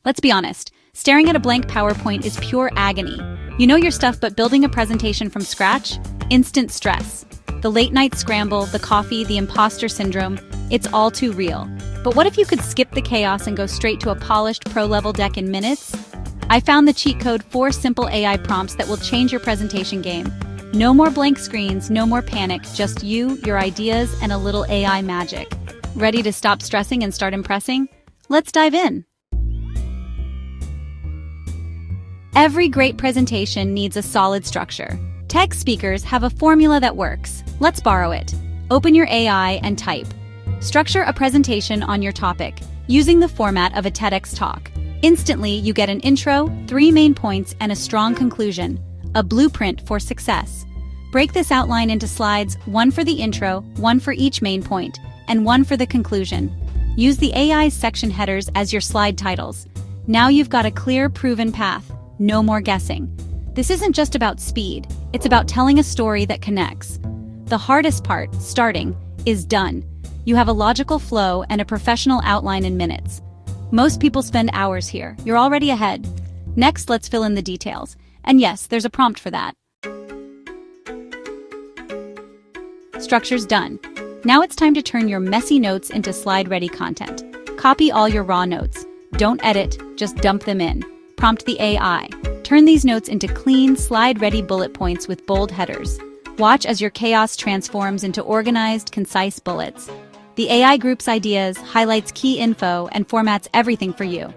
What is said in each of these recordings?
Let's be honest, staring at a blank PowerPoint is pure agony. You know your stuff, but building a presentation from scratch? Instant stress. The late night scramble, the coffee, the imposter syndrome, it's all too real. But what if you could skip the chaos and go straight to a polished pro-level deck in minutes? I found the cheat code 4 simple AI prompts that will change your presentation game. No more blank screens, no more panic, just you, your ideas, and a little AI magic. Ready to stop stressing and start impressing? Let's dive in. Every great presentation needs a solid structure. TEDx speakers have a formula that works. Let's borrow it. Open your AI and type. Structure a presentation on your topic, using the format of a TEDx talk. Instantly, you get an intro, 3 main points, and a strong conclusion. A blueprint for success. Break this outline into slides, 1 for the intro, 1 for each main point, and 1 for the conclusion. Use the AI's section headers as your slide titles. Now you've got a clear, proven path. No more guessing. This isn't just about speed, it's about telling a story that connects. The hardest part, starting, is done. You have a logical flow and a professional outline in minutes. Most people spend hours here. You're already ahead. Next, let's fill in the details. And yes, there's a prompt for that. Structure's done. Now it's time to turn your messy notes into slide-ready content. Copy all your raw notes. Don't edit, just dump them in. Prompt the AI. Turn these notes into clean, slide-ready bullet points with bold headers. Watch as your chaos transforms into organized, concise bullets. The AI groups ideas, highlights key info, and formats everything for you.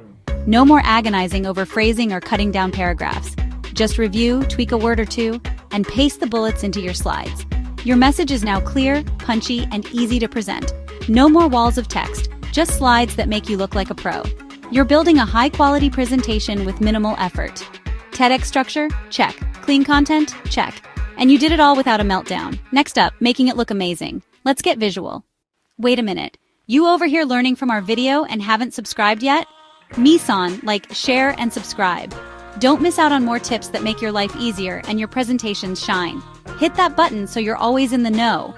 No more agonizing over phrasing or cutting down paragraphs. Just review, tweak a word or two, and paste the bullets into your slides. Your message is now clear, punchy, and easy to present. No more walls of text, just slides that make you look like a pro. You're building a high-quality presentation with minimal effort. TEDx structure? Check. Clean content? Check. And you did it all without a meltdown. Next up, making it look amazing. Let's get visual. Wait a minute. You over here learning from our video and haven't subscribed yet? Misan, like, share, and subscribe. Don't miss out on more tips that make your life easier and your presentations shine. Hit that button so you're always in the know.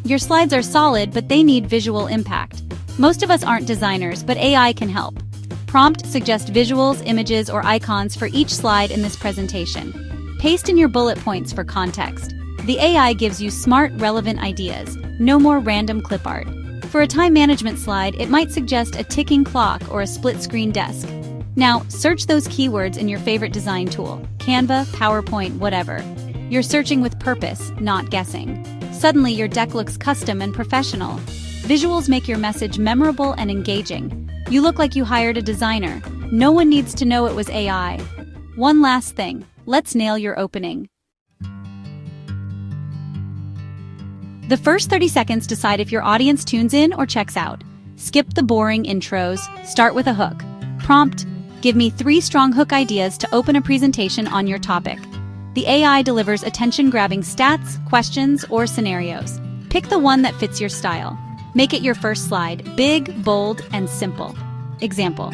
Your slides are solid, but they need visual impact. Most of us aren't designers, but AI can help. Prompt suggest visuals, images, or icons for each slide in this presentation. Paste in your bullet points for context. The AI gives you smart, relevant ideas. No more random clip art. For a time management slide, it might suggest a ticking clock or a split-screen desk. Now, search those keywords in your favorite design tool. Canva, PowerPoint, whatever. You're searching with purpose, not guessing. Suddenly, your deck looks custom and professional. Visuals make your message memorable and engaging. You look like you hired a designer. No one needs to know it was AI. One last thing. Let's nail your opening. The first 30 seconds decide if your audience tunes in or checks out. Skip the boring intros. Start with a hook. Prompt: give me 3 strong hook ideas to open a presentation on your topic. The AI delivers attention-grabbing stats, questions, or scenarios. Pick the one that fits your style. Make it your first slide, big, bold, and simple. Example: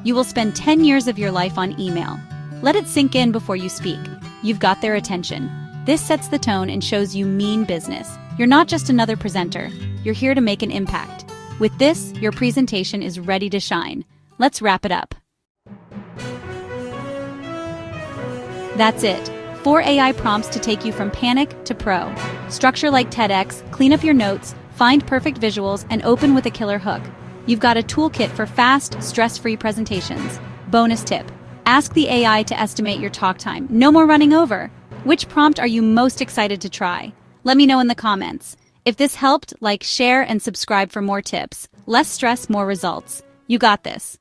you will spend 10 years of your life on email. Let it sink in before you speak. You've got their attention. This sets the tone and shows you mean business. You're not just another presenter. You're here to make an impact. With this, your presentation is ready to shine. Let's wrap it up. That's it. 4 AI prompts to take you from panic to pro. Structure like TEDx, clean up your notes, find perfect visuals, and open with a killer hook. You've got a toolkit for fast, stress-free presentations. Bonus tip: ask the AI to estimate your talk time. No more running over. Which prompt are you most excited to try? Let me know in the comments. If this helped, like, share, and subscribe for more tips. Less stress, more results. You got this.